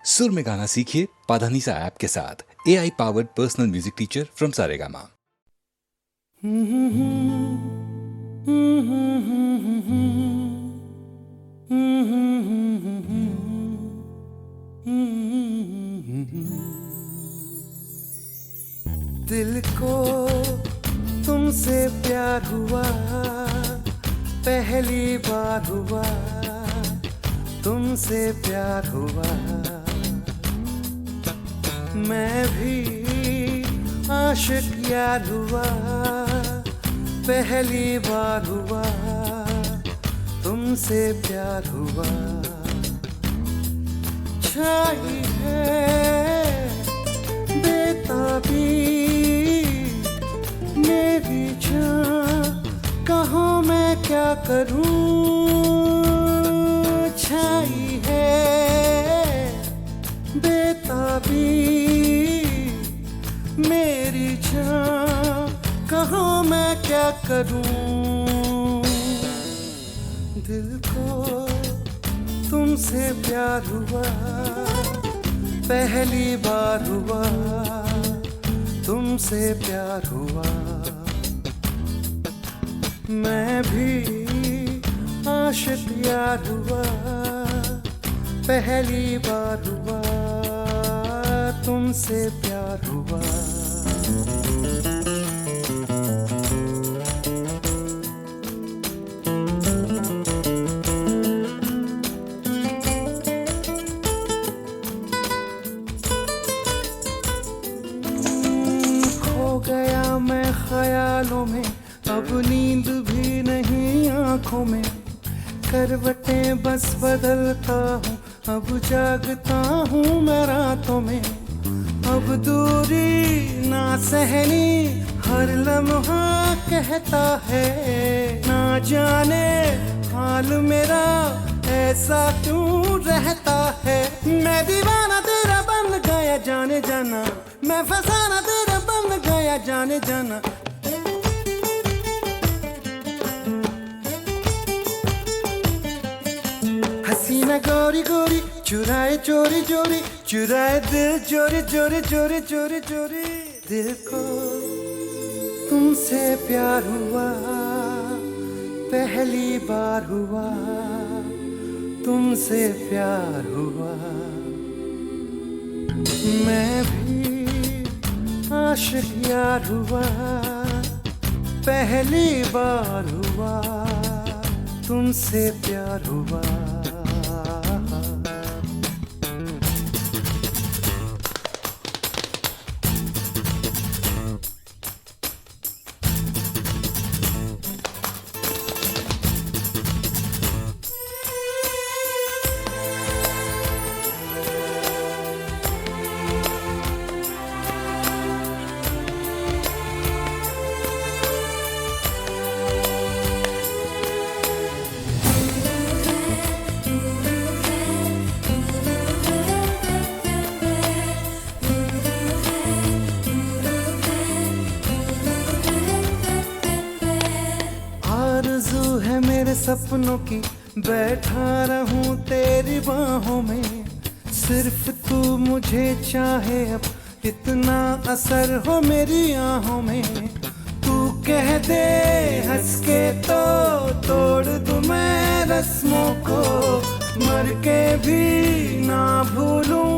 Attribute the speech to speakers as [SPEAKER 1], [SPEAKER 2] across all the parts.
[SPEAKER 1] सुर में गाना सीखिए पाधानीसा ऐप के साथ। AI powered personal music teacher from Saregama.
[SPEAKER 2] दिल को तुमसे प्यार हुआ, पहली बार हुआ, तुमसे प्यार हुआ। मैं भी आशिक यार हुआ, पहली बार हुआ, तुमसे प्यार हुआ। छाई है बेताबी मेरी जान, कहाँ मैं क्या करूं। छाई है बेताबी मेरी जान, कहाँ मैं क्या करूं। दिल को तुमसे प्यार हुआ, पहली बार हुआ, तुमसे प्यार हुआ। मैं भी आशिक यार हुआ, पहली बार हुआ, तुमसे प्यार हुआ। गया मैं ख्यालों में, अब नींद भी नहीं आंखों में। करवटें बस बदलता हूँ, अब जागता हूँ मैं रातों में। अब दूरी ना सहनी, हर लम्हा कहता है। ना जाने हाल मेरा ऐसा क्यों रहता है। मैं दीवाना तेरा बन गया जाने जाना, मैं फसाना तेरा बन गया जाने जाना। हसीना गोरी गोरी चुराए चोरी चोरी, चुराए दिल चोरी चोरी चोरी चोरी चोरी। दिल को तुमसे प्यार हुआ, पहली बार हुआ, तुमसे प्यार हुआ। मैं भी आशिक यार हुआ, पहली बार हुआ, तुमसे प्यार हुआ। आरज़ू है मेरे सपनों की, बैठा रहूं तेरी बाहों में। सिर्फ तू मुझे चाहे, अब इतना असर हो मेरी आहों में। तू कह दे हंस के तो तोड़ दूं मैं रस्मों को। मर के भी ना भूलूं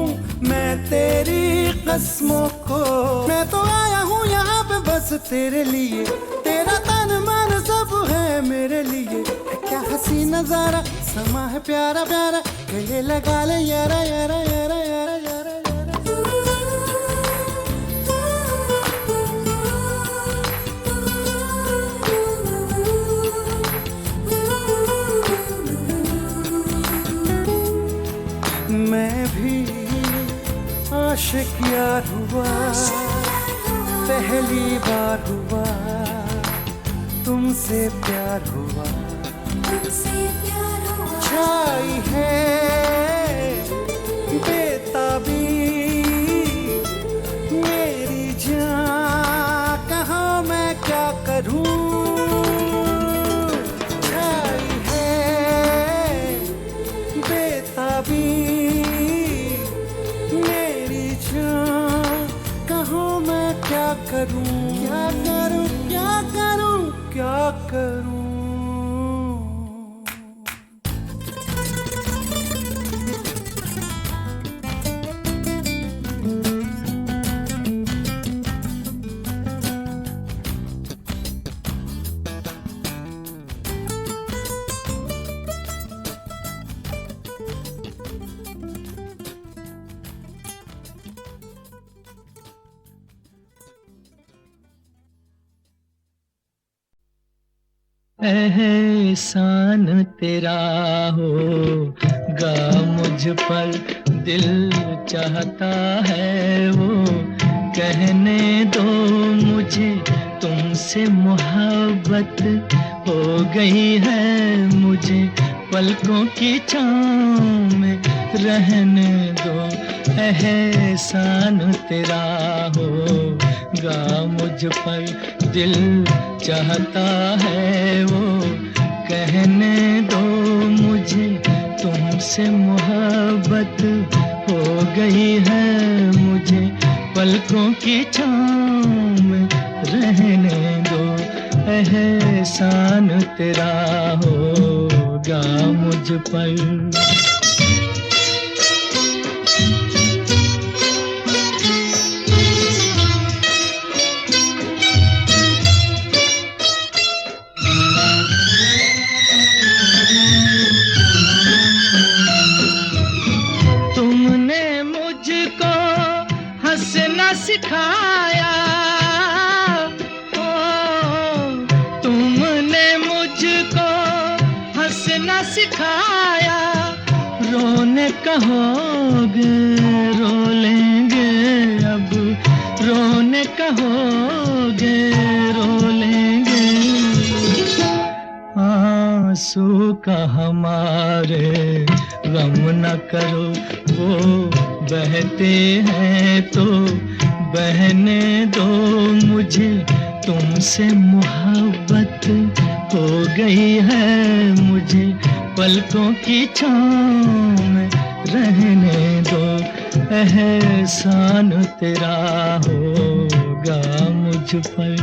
[SPEAKER 2] मैं तेरी कसमों को। मैं तो आया हूँ यहाँ पे बस तेरे लिए, तेरा तन मन सब है मेरे लिए। क्या हंसी नजारा, समा है प्यारा प्यारा, गले लगा ले यारा यारा यारा यारा यारा यारा। मैं भी आशिक यार हुआ, पहली बार हुआ, तुमसे प्यार हुआ। छाई है बेताबी मेरी जान, कहाँ मैं क्या करूं। छाई है बेताबी करूं, क्या करूं, क्या करूं, क्या करूं।
[SPEAKER 3] एहसान तेरा होगा मुझ पर, दिल चाहता है वो कहने दो मुझे, तुमसे मोहब्बत हो गई है मुझे, पलकों की छाँव में रहने दो। एहसान तेरा होगा मुझ पर, दिल चाहता है वो कहने दो मुझे, तुमसे मोहब्बत हो गई है मुझे, पलकों की छाँव में रहने दो। एहसान तेरा होगा मुझ पर। सिखाया ओ, तुमने मुझको हंसना सिखाया, रोने कहोगे रो लेंगे अब, रोने कहोगे रो लेंगे। आंसू का हमारे गम न करो, वो बहते हैं तो बहने दो मुझे, तुमसे मोहब्बत हो गई है मुझे, पलकों की छाँव में रहने दो। एहसान तेरा होगा मुझ पर।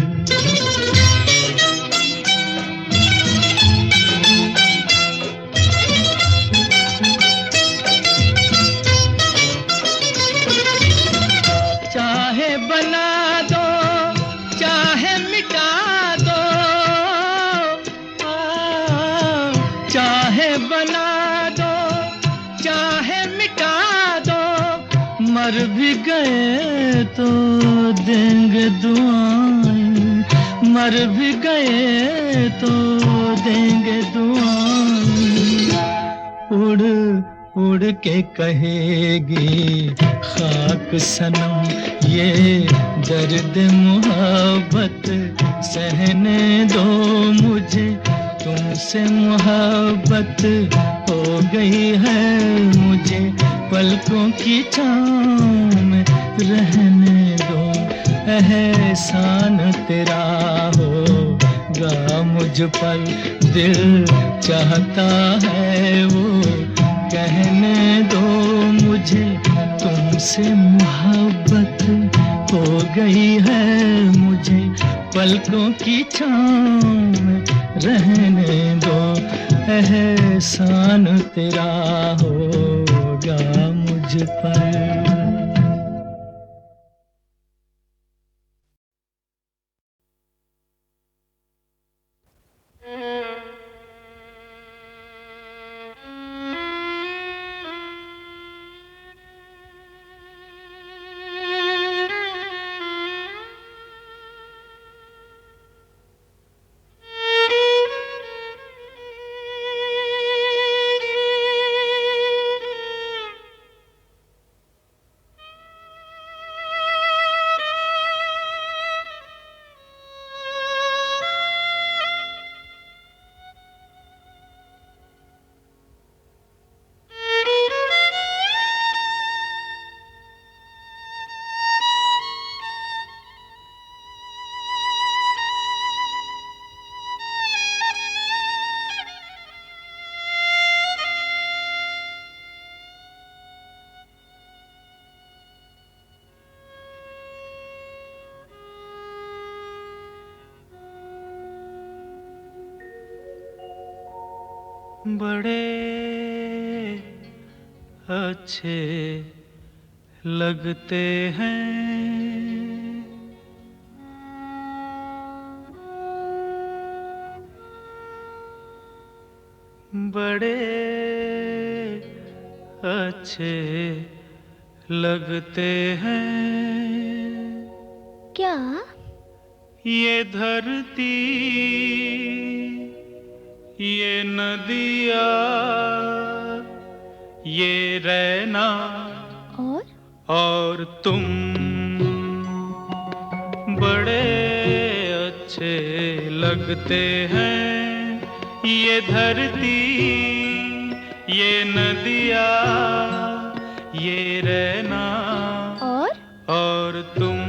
[SPEAKER 3] मर भी गए तो देंगे दुआएं, मर भी गए तो देंगे दुआएं। उड़ उड़ के कहेगी खाक सनम ये दर्द मोहब्बत, सहने दो मुझे, तुमसे मोहब्बत हो गई है मुझे, पलकों की छाँव में रहने दो। एहसान तेरा होगा मुझ पर, दिल चाहता है वो कहने दो मुझे, तुमसे मोहब्बत हो गई है मुझे, पलकों की छाँव में रहने दो। एहसान तेरा होगा मुझ पर।
[SPEAKER 2] बड़े अच्छे लगते हैं। बड़े अच्छे लगते हैं।
[SPEAKER 4] क्या?
[SPEAKER 2] ये धरती, ये नदिया, ये रैना और तुम बड़े अच्छे लगते हैं। ये धरती, ये नदिया, ये रैना और तुम।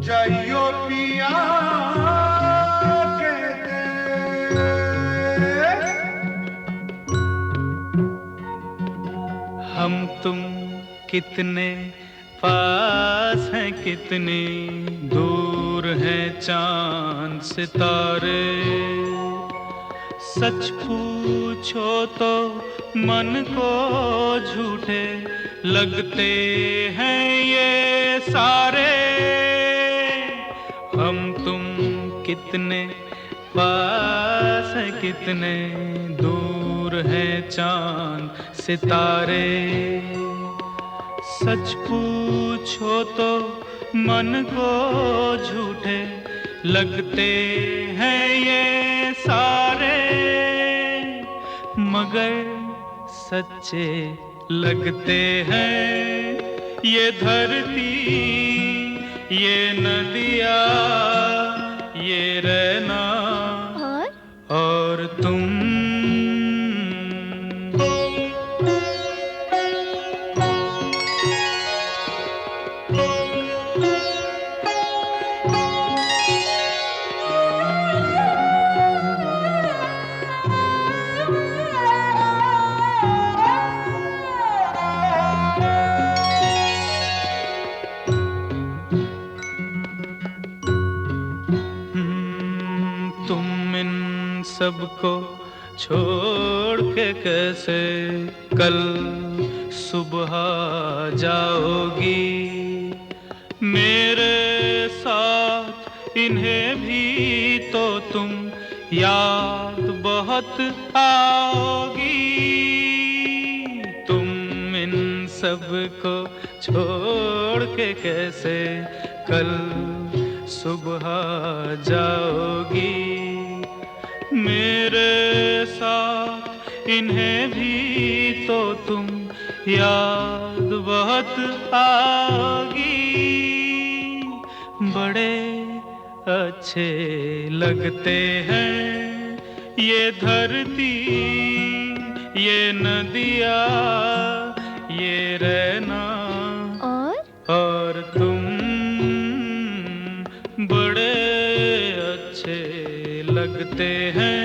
[SPEAKER 2] जाइयो पिया हम तुम कितने पास हैं, कितनी दूर हैं चांद सितारे। सच पूछो तो मन को झूठे लगते हैं ये सारे। हम तुम कितने पास हैं, कितने दूर हैं चांद सितारे। सच पूछो तो मन को झूठे लगते हैं ये सारे, मगर सच्चे लगते हैं ये धरती, ये नदिया, ये रहना और तुम। तुम इन सबको छोड़ के कैसे कल सुबह जाओगी। मेरे साथ इन्हें भी तो तुम याद बहुत आओगी। तुम इन सबको छोड़ के कैसे कल सुबह जाओगी। मेरे साथ इन्हें भी तो तुम याद बहुत आओगी। बड़े अच्छे लगते हैं ये धरती, ये नदिया, ये रहना और तुम बड़े अच्छे लगते हैं।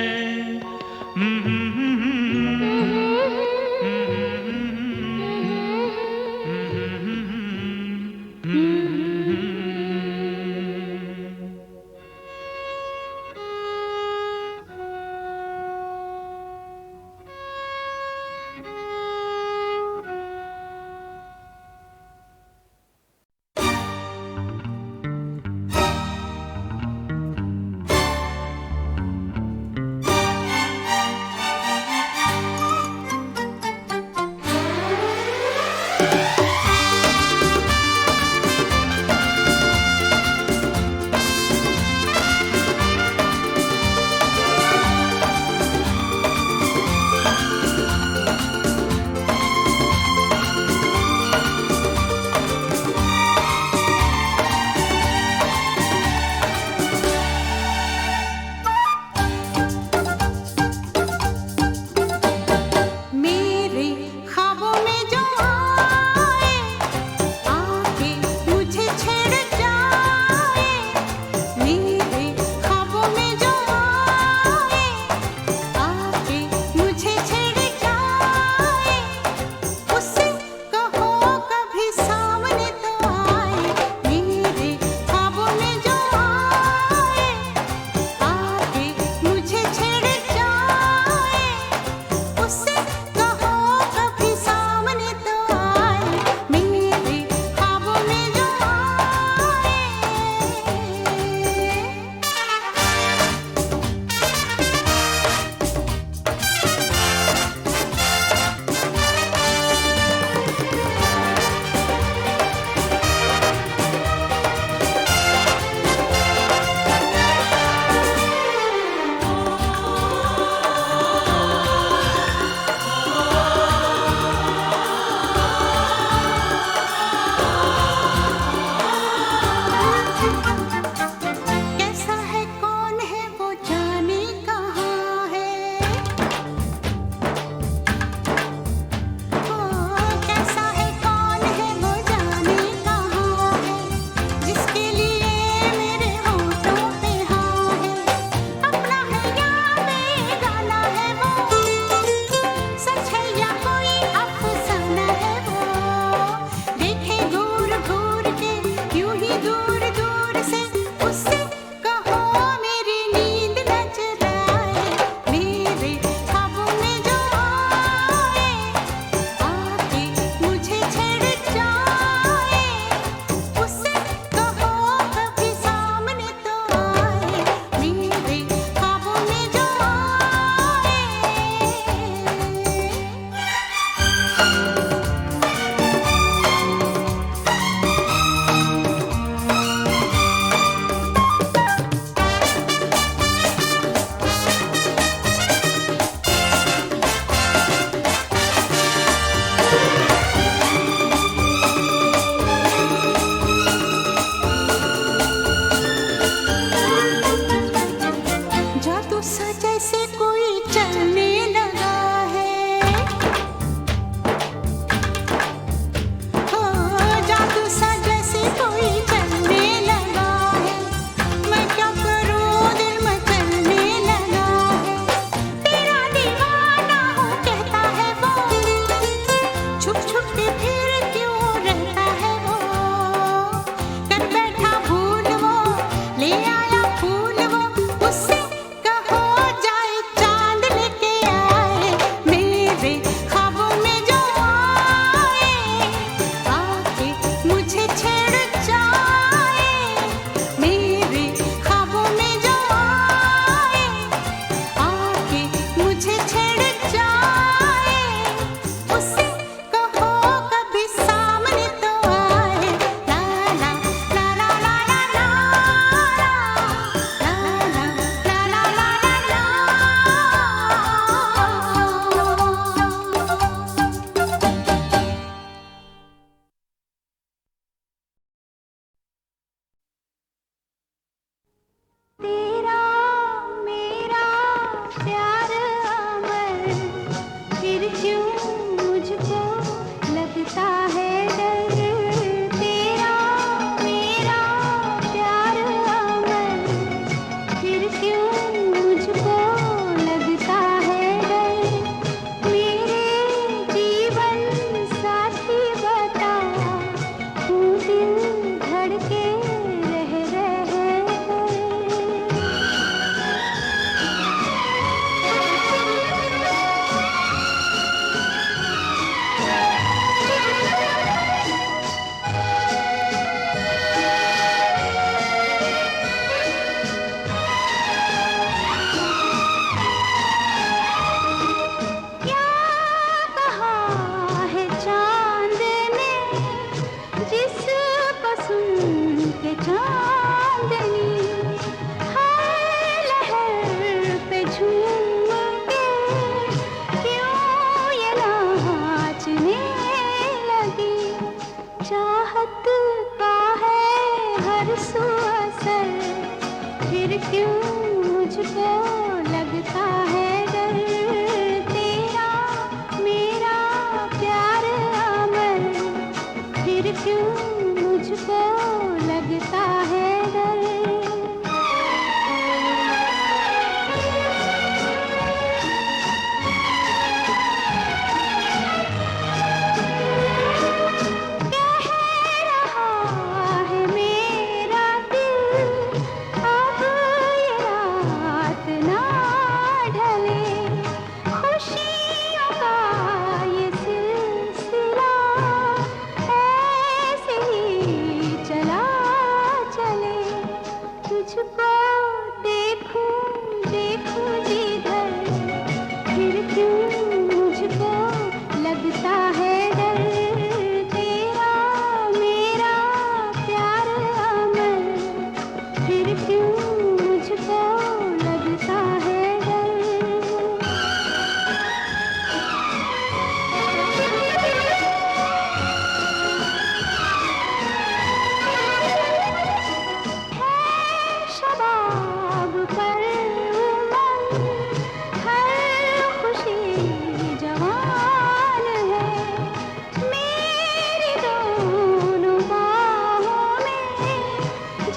[SPEAKER 4] चाहत का है हर सू असर, फिर क्यों मुझको लगता है डर। तेरा मेरा प्यार अमर, फिर क्यों मुझको लगता है डर। तुझको देखूं देखूं जिधर, फिर क्यों मुझको लगता है डर। तेरा मेरा प्यार अमर, फिर क्यों मुझको लगता है डर। शबाब पर उमंग, हर खुशी जवान है। मेरी दोनों बाहों में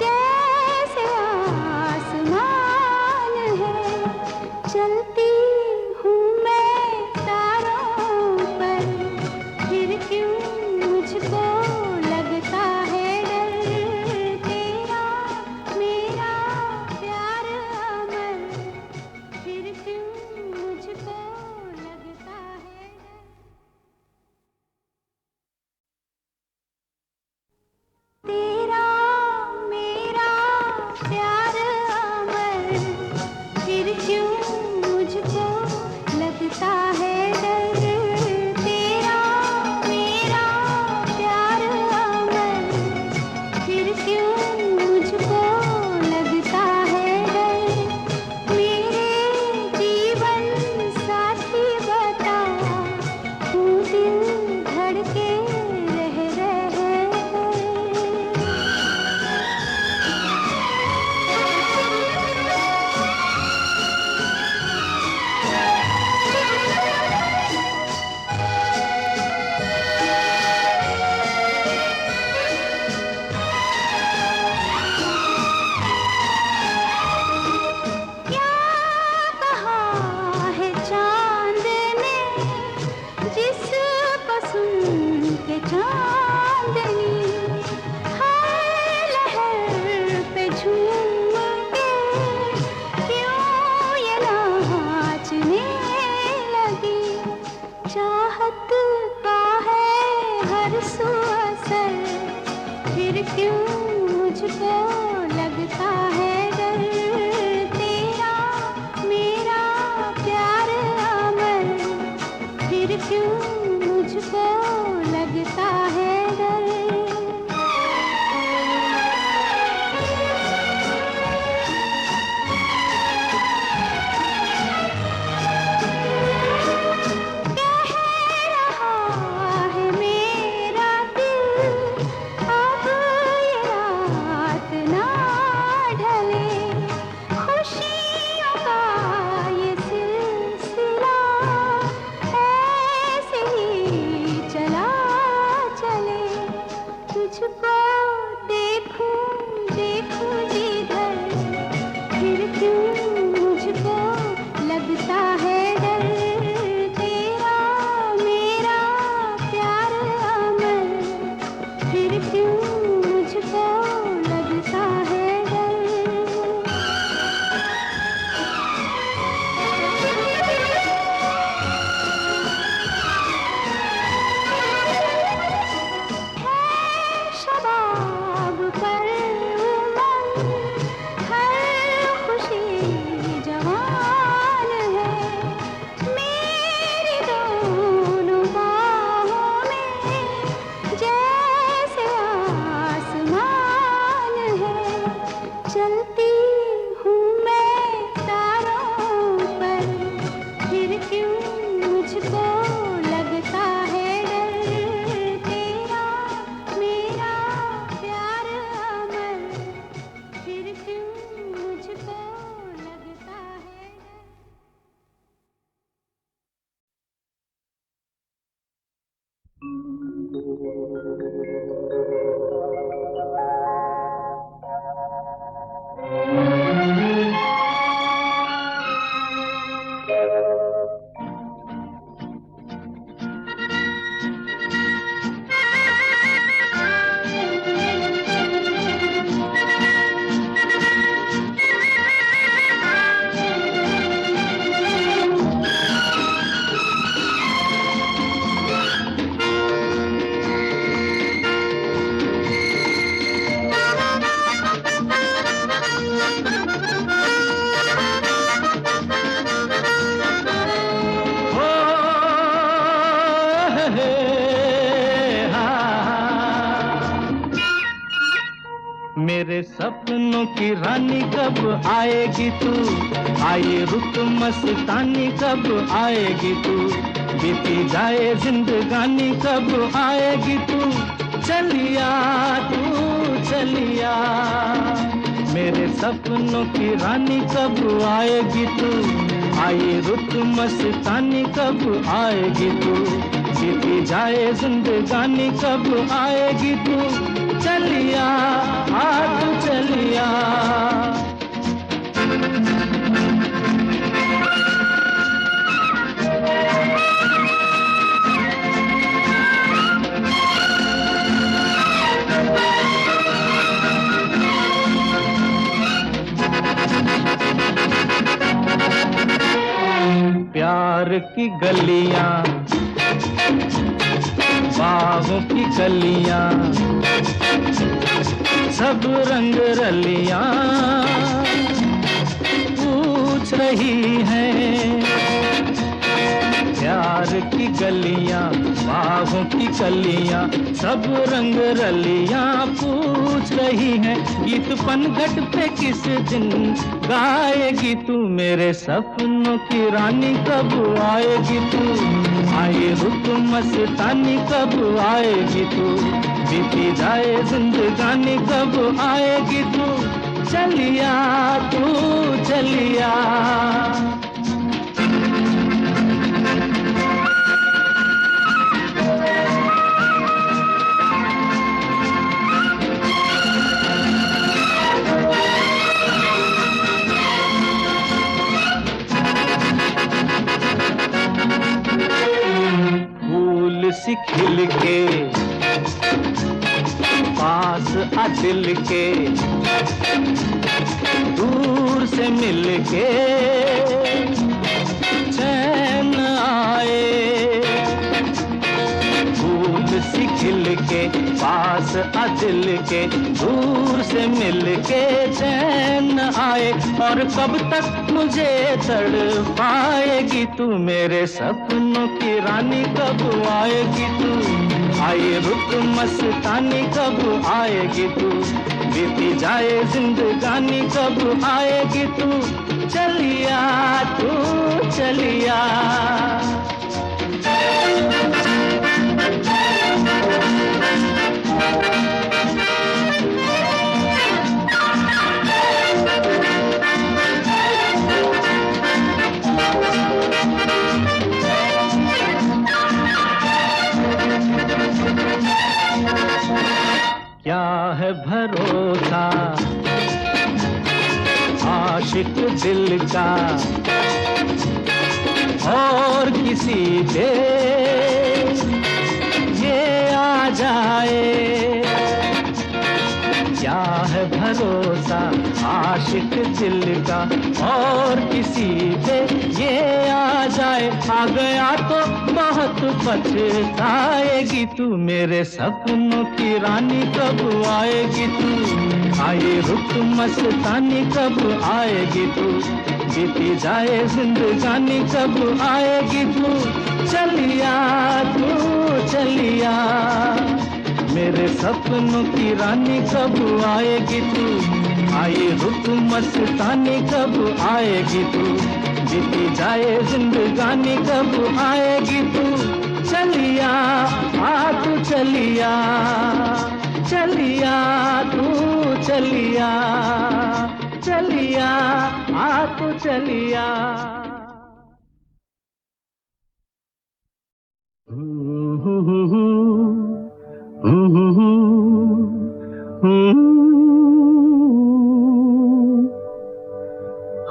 [SPEAKER 4] जैसे आसमान है। चलती हूँ मैं तारों पर, फिर क्यों मुझको लगता है डर। तेरा मेरा प्यार अमर, फिर क्यों मुझको लगता है डर। तेरा मेरा प्यार अमर, फिर क्यों मुझको लगता है डर। तेरा मेरा प्यार अमर, फिर क्यों मुझको लगता है डर। मेरे जीवन साथी बता, तू दिल धड़के रह रहे। क्या कहा है चांद ने, जिसको सुन के चांदनी हर लहर पे झूम के क्यों ये नाचने लगी। चाहत का है हर सू असर, फिर क्यों मुझको लगता है डर। तेरा मेरा प्यार अमर, फिर क्यों मुझको लगता है डर। कह रहा है मेरा दिल, अब ये रात ना ढले। खुशियों का ये सिलसिला ऐसे ही चला चले। तुझको देखूं देखूं जिधर, फिर क्यों मुझको लगता है डर। तेरा मेरा प्यार अमर, फिर क्यों मुझको लगता है डर। शबाब पर उमंग, हर खुशी जवान है। मेरी दोनों बाहों में जैसे
[SPEAKER 3] मेरे सपनों की रानी कब आएगी तू, आए रुत मस्तानी कब आएगी तू, बीती जाए जिंदगानी कब आएगी तू, चलिया तू चलिया। मेरे सपनों की रानी कब आएगी तू, आए रुत मस्तानी कब आएगी तू, बीती जाए जिंदगानी कब आएगी तू, चलिया आ तू चलिया। प्यार की गलियां, बाहों की कलियां, सब रंग रलियां पूछ रही हैं। प्यार की गलियां, बाहों की कलियां, सब रंग रलियां पूछ रही हैं। गीत पनघट पे किस दिन गाएगी तू, मेरे सपनों की रानी कब आएगी तू, आए रुत मस्तानी कब आएगी तू, बीती जाए जिंदगानी कब आएगी तू, चलिया तू चलिया। सी खिल के पास आ दिल के, दूर से मिल के चैन आए। फूल सी खिल के पास आ दिल के, दूर से मिल के चैन आए। और कब तक मुझे तड़पाएगी तू, मेरे सपनों की रानी कब आएगी तू, आए रुत मस्तानी कब आएगी तू, बीती जाए जिंदगानी कब आएगी तू, चलिया तू चलिया। क्या है भरोसा आशिक दिल का और किसी पे ये आ जाए। क्या है भरोसा आशिक दिल का और किसी पे ये आ जाए। आ गया तो बहुत पछताएगी तू, मेरे सपनों की रानी कब आएगी तू, आए रुत मस्तानी कब आएगी तू, बीती जाए जिंदगानी कब आएगी तू, चलिया तू चलिया। मेरे सपनों की रानी कब आएगी तू, आए रुत मस्तानी कब आएगी तू, बीती जाए जिंदगानी कब आएगी तू, चलिया आ तू चलिया, चलिया तू चलिया, चलिया आ तू चलिया।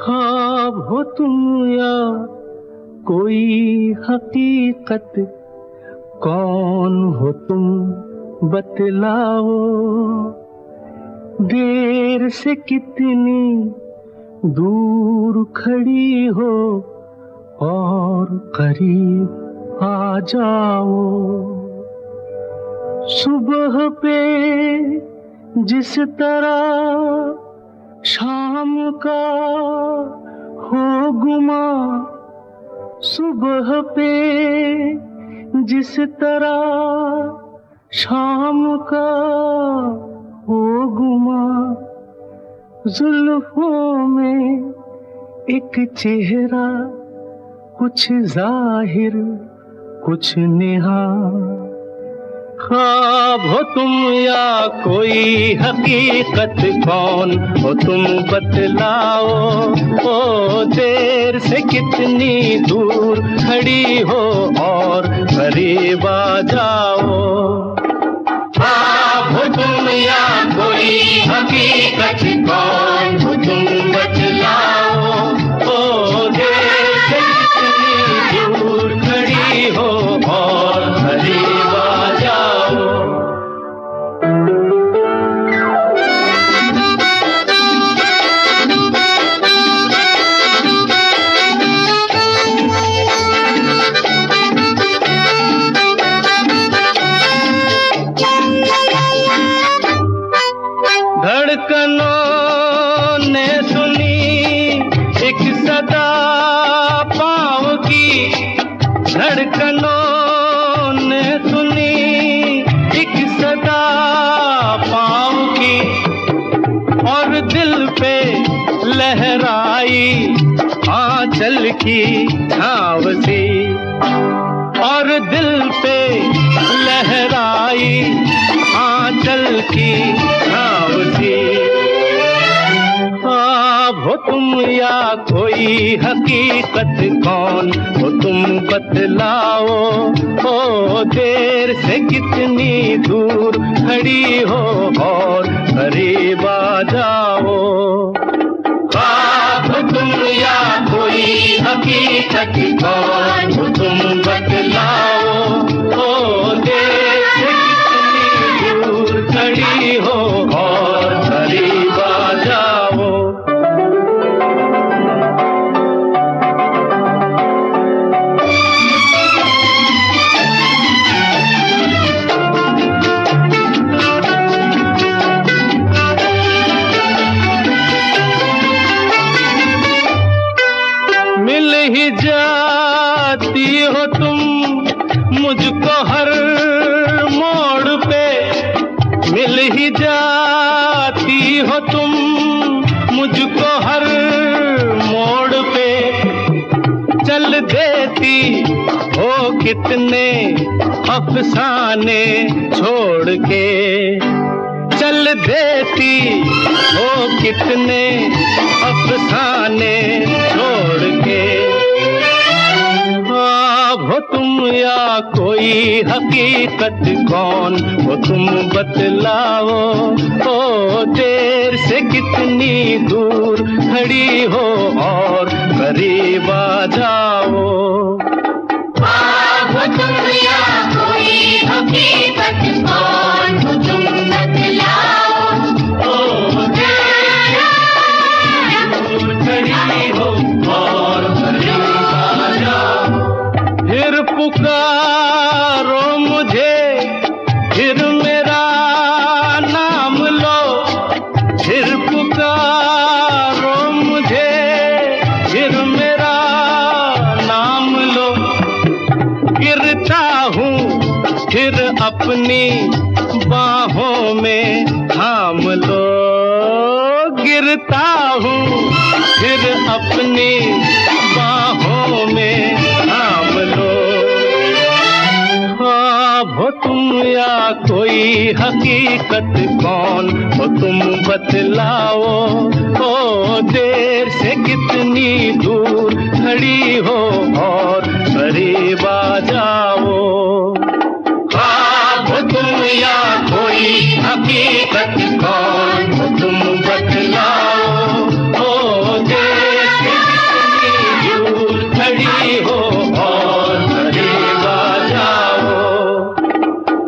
[SPEAKER 3] ख्वाब हो तुम या कोई हकीकत, कौन हो तुम बतलाओ। देर से कितनी दूर खड़ी हो और करीब आ जाओ। सुबह पे जिस तरह शाम का हो गुमा, सुबह पे जिस तरह शाम का हो गुमा, जुल्फों में एक चेहरा, कुछ जाहिर कुछ नेहा। ख्वाब हो तुम या कोई हकीकत, कौन हो तुम बतलाओ। ओ देर से कितनी दूर खड़ी हो और करीब आ जाओ। ख्वाब हो तुम या कोई हकीकत, कौन हो तुम बतलाओ। ओ देर से कितनी दूर खड़ी हो और करीब आ जाओ। धड़कनों ने सुनी एक सदा पाँव की, धड़कनों ने सुनी एक सदा पाँव की, और दिल पे लहराई आंचल की छाँव सी, और दिल पे लहराई आंचल की छाँव सी। ख्वाब हो तुम या कोई हकीकत, कौन हो तुम बतलाओ। ओ देर से कितनी दूर खड़ी हो और करीब आ जाओ। ख्वाब हो तुम या कोई हकीकत, कौन हो तुम बतलाओ। ओ देर से कितनी दूर खड़ी हो और करीब आ जाओ। मिल ही जाती हो तुम मुझको हर मोड़ पे, मिल ही जाती हो तुम मुझको हर मोड़ पे। चल देती हो कितने अफसाने छोड़ के, चल देती हो कितने अफसाने छोड़ के। ख्वाब हो तुम या कोई हकीकत, कौन हो तुम बतलाओ। ओ देर से कितनी दूर खड़ी हो और करीब आ जाओ। ख्वाब हो तुम या कोई हकीकत, कौन हो तुम बतलाओ। ओ देर से दूर खड़ी हो और करीब आ जाओ। फिर पुकारो मुझे, फिर मेरा नाम लो, फिर पुकारो मुझे, फिर मेरा नाम लो। गिरता हूँ फिर अपनी बाहों में थाम लो, गिरता हूँ फिर अपनी बाहों में थाम लो। ख्वाब हो तुम या कोई हकीकत, कौन हो तुम बतलाओ। ओ देर से कितनी दूर खड़ी हो और करीब आ जाओ। ख्वाब हो तुम या कोई हकीकत, कौन हो तुम बतलाओ। ओ देर से कितनी दूर खड़ी हो और करीब आ जाओ।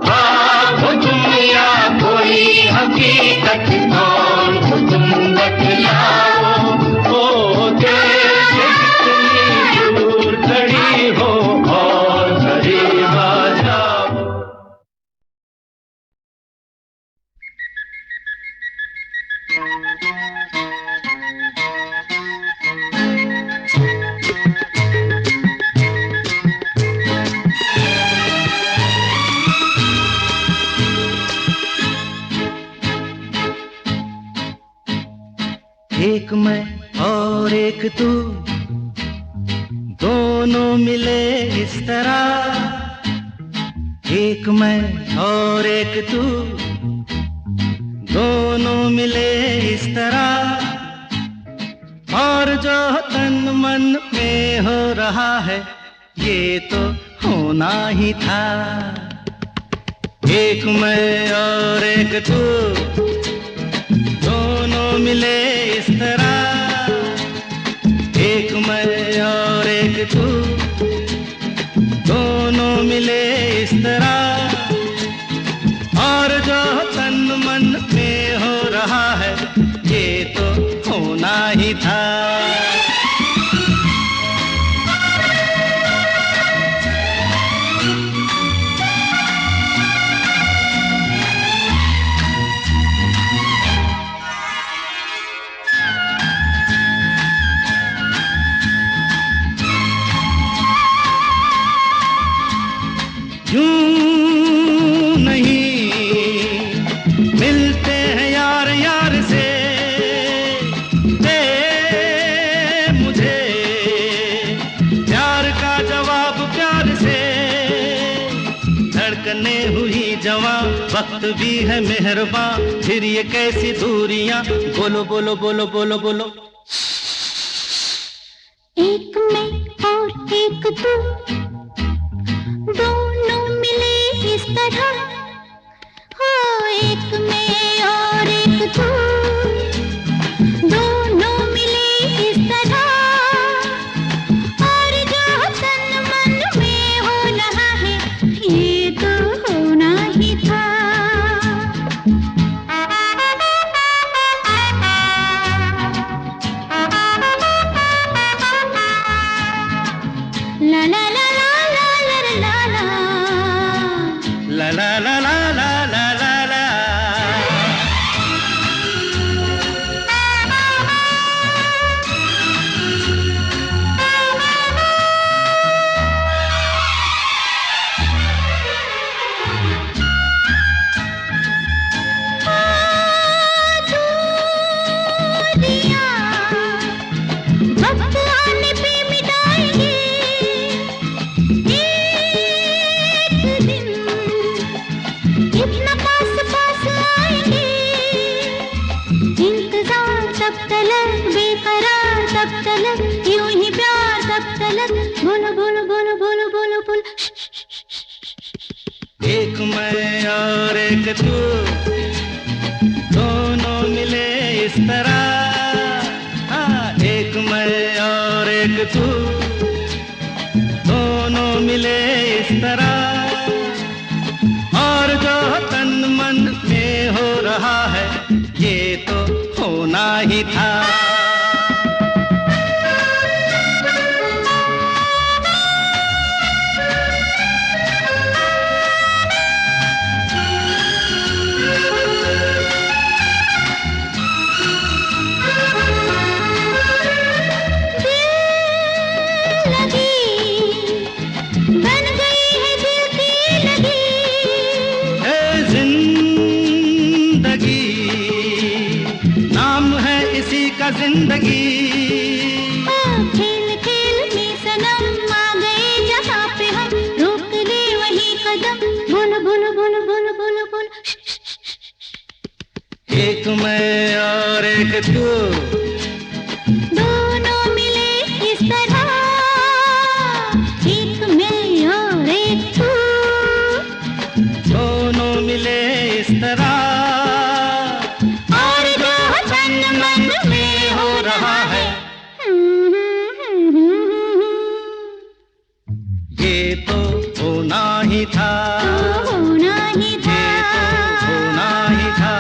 [SPEAKER 3] ख्वाब हो तुम या कोई हकीकत, कौन हो तुम बतलाओ। ओ देर से कितनी दूर खड़ी हो और करीब आ जाओ। एक मैं और एक तू, दोनों मिले इस तरह। एक मैं और एक तू, दोनों मिले इस तरह। और जो तन मन में हो रहा है ये तो होना ही था। एक मैं और एक तू, दोनों मिले इस तरह। एक मैं और एक तू, दोनों मिले इस तरह। और जो तन मन में हो रहा है ये तो होना ही था। यूं नहीं मिलते हैं यार यार से, दे मुझे प्यार का जवाब प्यार से। धड़कने हुई जवां, वक्त भी है मेहरबान, फिर ये कैसी दूरियां। बोलो बोलो बोलो बोलो बोलो।
[SPEAKER 4] एक मैं और एक तू, दोनों मिले इस तरह। हो एक मैं और एक तू, दोनों मिले इस तरह। और जो तन मन में हो रहा है ये तो होना ही था। ला ला ला ला ला ला ला ला
[SPEAKER 3] ला ला ला ला ला ला ला ला।
[SPEAKER 4] वक्त आने पे मिटाएंगे एक दिन, इतना पास पास आएंगे। इंतजार तब तलक, बेकरार तब तलक, यूं ही प्यार तब तलक। बोलो बोलो बोलो बोलो बोलो बोलो।
[SPEAKER 3] एक मैं और एक तू, दोनों मिले इस तरह। हाँ, एक मैं और एक तू, दोनों मिले इस तरह। और जो तन मन में हो रहा है ये तो होना ही था।
[SPEAKER 4] बन गई है दिल की लगी।
[SPEAKER 3] ए जिंदगी, नाम है इसी का जिंदगी।
[SPEAKER 4] खेल खेल में सनम आ गए जहाँ पे हम, रोक ले वही कदम। बोलो बोलो बोलो बोलो बोलो बोलो।
[SPEAKER 3] एक मैं और एक तू,
[SPEAKER 4] दोनों मिले इस तरह। एक मैं और एक तू,
[SPEAKER 3] दोनों मिले इस तरह।
[SPEAKER 4] और जो तन मन में हो रहा है
[SPEAKER 3] ये तो होना ही था।
[SPEAKER 4] तो होना ही था।
[SPEAKER 3] ये तो होना ही था।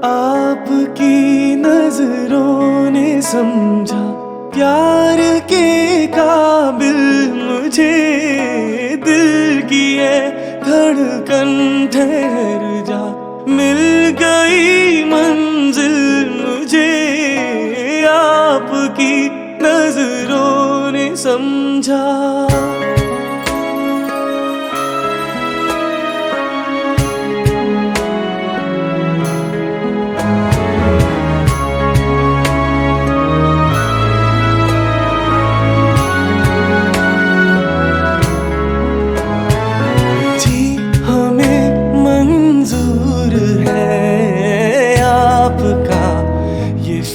[SPEAKER 2] आपकी नजरों ने समझा प्यार के काबिल मुझे। दिल की ये धड़कन ठहर जा, मिल गई मंजिल मुझे। आपकी नजर
[SPEAKER 5] समझा।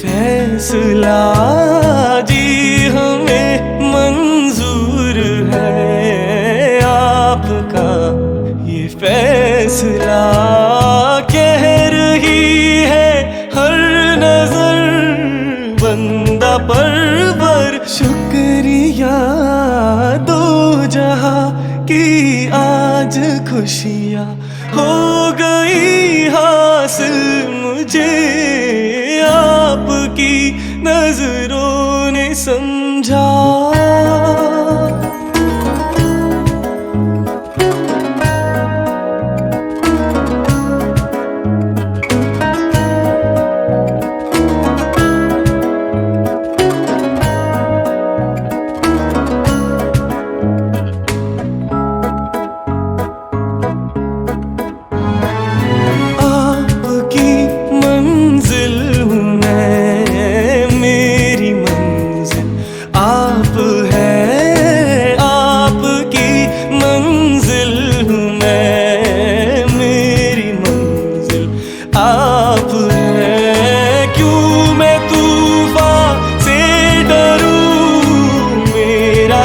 [SPEAKER 5] फैसला जी हमें मंजूर है आपका ये फैसला। कह रही है हर नजर बंदा परवर, शुक्रिया दो जहां की आज खुशियाँ हो गई हासिल मुझे, आपकी नजरों ने समझा।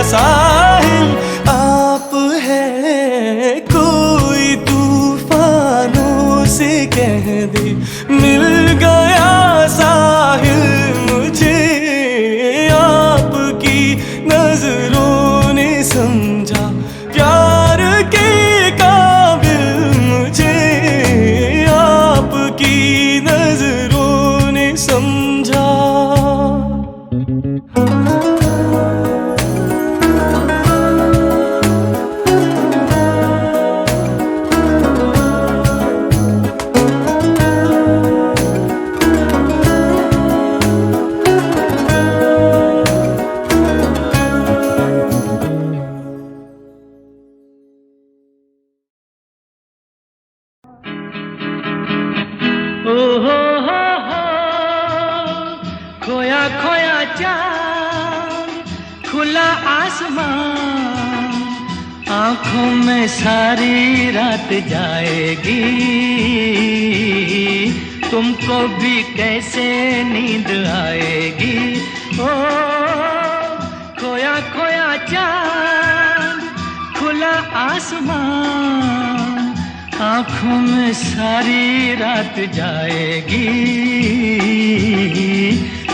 [SPEAKER 5] साहिल आप है, कोई तूफानों से कह दे मिल गया साहिल मुझे, आपकी नजरों ने समझा प्यार के काबिल मुझे, आपकी नजरों ने समझा।
[SPEAKER 3] खोया खोया चाँद खुला आसमान, आँखों में सारी रात जाएगी, तुमको भी कैसे नींद आएगी। ओ खोया खोया चाँद खुला आसमान, आँखों में सारी रात जाएगी,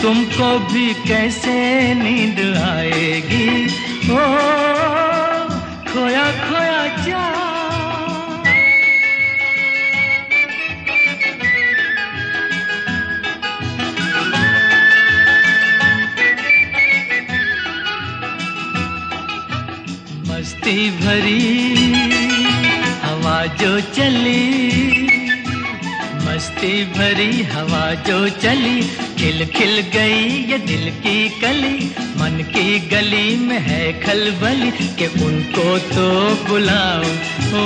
[SPEAKER 3] तुमको भी कैसे नींद आएगी। ओ खोया खोया चाँद। मस्ती भरी हवा जो चली, मस्ती भरी हवा जो चली, खिल खिल गई ये दिल की कली, मन की गली में है खलबली कि उनको तो बुलाओ। हो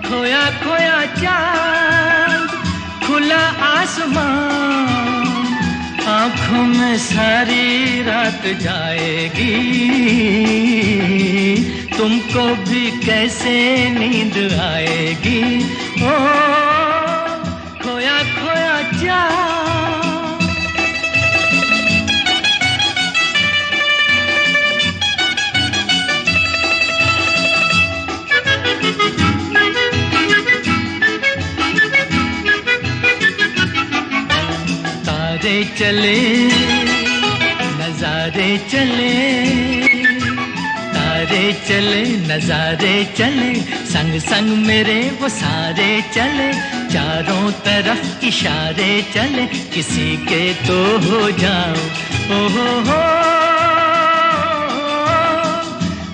[SPEAKER 3] खोया खोया चाँद खुला आसमान, आँखों में सारी रात जाएगी, तुमको भी कैसे नींद आएगी। ओ खोया खोया चाँद। तारे चले नजारे चले, तारे चले नजारे चले, संग संग मेरे वो सारे चले, चारों तरफ इशारे चले, किसी के तो हो जाओ। हो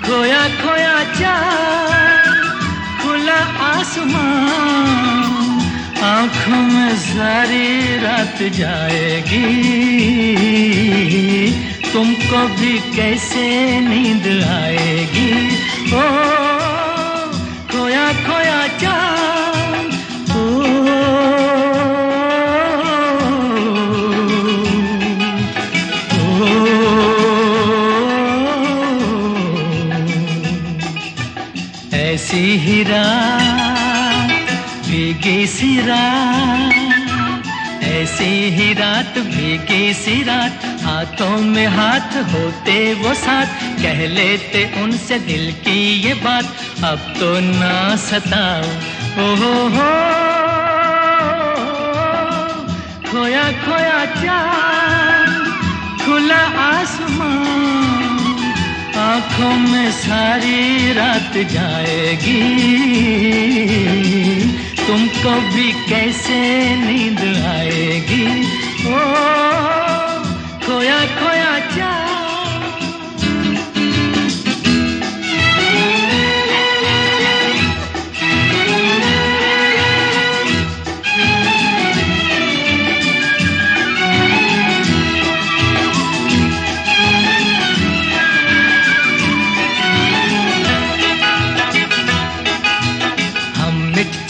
[SPEAKER 3] खोया खोया चाँद खुला आसमान, आँखों में सारी रात जाएगी, तुमको भी कैसे नींद आएगी। ओ खोया खोया चाँद, ऐसी ही रात, भीगी सी रात, ऐसी ही रात, भीगी सी रात, हाथों में हाथ होते वो साथ, कह लेते उनसे दिल की ये बात, अब तो ना सताओ। ओ हो खोया खोया चाँद, खुला आसमान, आँखों में सारी रात जाएगी, तुमको भी कैसे नींद आएगी। ओ खोया खोया चाँद।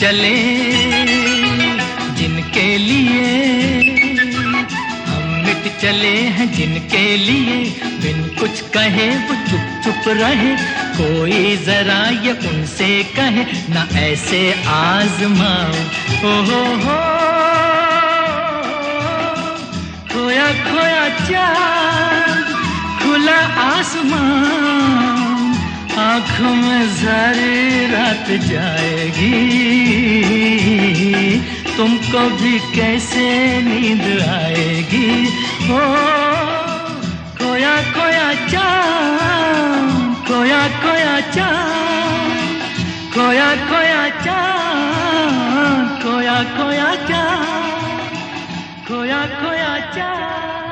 [SPEAKER 3] चले जिनके लिए, हम मिट चले हैं जिनके लिए, बिन कुछ कहे वो चुप चुप रहे, कोई जरा ये उनसे कहे ना ऐसे आजमाओ। ओ हो खोया खोया चाँद, खुला आसमान, आँखों में सारी रात जाएगी, तुमको भी कैसे नींद आएगी। ओ खोया खोया चाँद, खोया खोया चाँद, खोया खोया चाँद, खोया खोया चाँद, खोया खोया चाँद।